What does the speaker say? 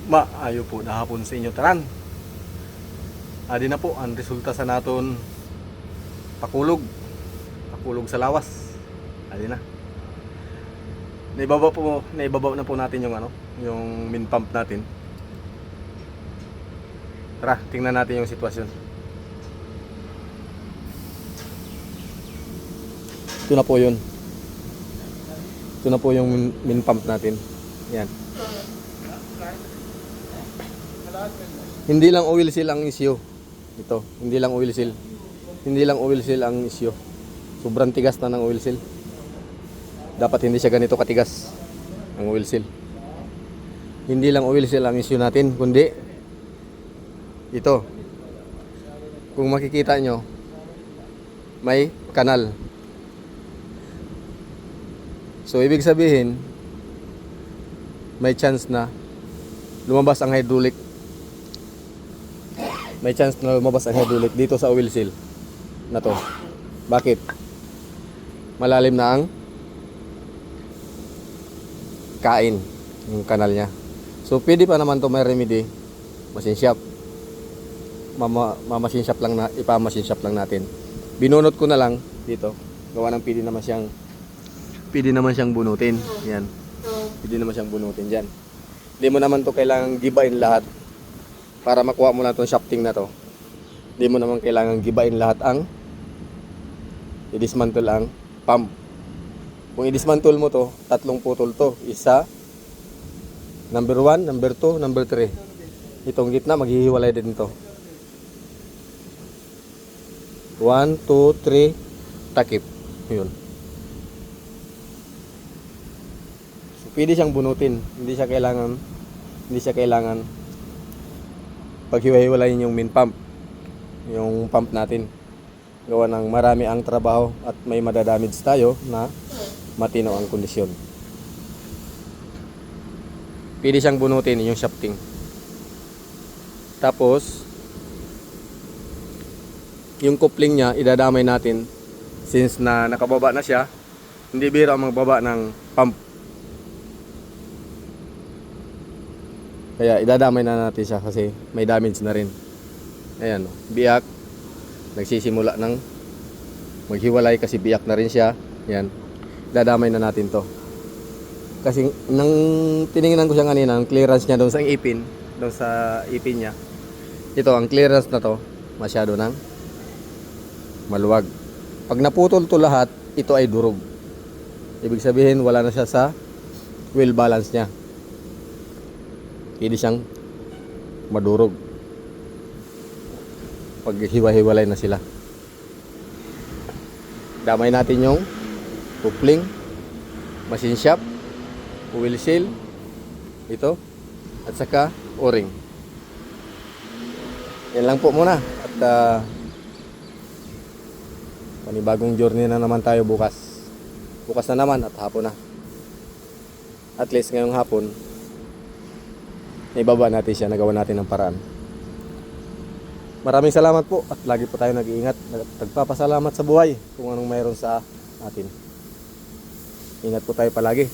Maayo po na hapon sa inyo tanan. Adi na po ang resulta sa naton pakulog. Pakulog sa lawas. Adi na. Naibabaw na po natin yung yung min pump natin. Tara, tingnan natin yung sitwasyon. Ito na po yun. Ito na po yung min pump natin. Yan. Hindi lang oil seal ang issue. Ito, hindi lang oil seal. Hindi lang oil seal ang issue. Sobrang tigas na ng oil seal. Dapat hindi siya ganito katigas ang oil seal. Hindi lang oil seal ang issue natin, kundi ito. Kung makikita nyo, may kanal. So ibig sabihin, may chance na lumabas ang hydraulic. May chance na lumabas ang hydraulic dito sa oil seal na to. Bakit? Malalim na ang kain yung kanal niya. So pwede pa naman to may remedy. Machine shop. Machine shop lang na ipa-machine shop lang natin. Binunot ko na lang dito. Gawa ng pwede naman siyang bunutin. Yan. Pwede naman siyang bunutin diyan. Hindi mo naman to kailangang gibain lahat para makuha mo na itong shafting na to. Hindi mo naman kailangang gibain lahat ang i-dismantle ang pump. Kung i-dismantle mo to, tatlong putol to. Isa, number 1, number 2, number 3. Itong gitna, maghihiwalay din to. 1, 2, 3, takip. Yun. So, pwede siyang bunutin. Hindi siya kailangan paghiwa-hiwalayin yung main pump, yung pump natin. Gawa ng marami ang trabaho at may madadamage tayo na matino ang kondisyon. Pwede siyang bunutin yung shafting. Tapos yung coupling niya idadamay natin, since na nakababa na siya. Hindi biro ang magbaba ng pump, kaya idadamay na natin siya kasi may damage na rin. Ayan, biyak. Nagsisimula ng maghiwalay kasi biyak na rin siya. Ayan, idadamay na natin to. Kasi nang tiningnan ko siya kanina, ang clearance niya doon sa ipin, niya. Ito, ang clearance na to, masyado nang maluwag. Pag naputol to lahat, ito ay durog. Ibig sabihin, wala na siya sa wheel balance niya. Pwede siyang madurog pag hiwa-hiwalay na sila. Damay natin yung coupling, machine shop, oil seal, ito, at saka o-ring. Yan lang po muna. At panibagong journey na naman tayo bukas. Bukas na naman at hapon na. At least ngayong hapon, ibaba natin siya, nagawa natin ng paraan. Maraming salamat po at lagi po tayo nag-iingat. Nagpapasalamat sa buhay kung anong mayroon sa atin. Ingat po tayo palagi.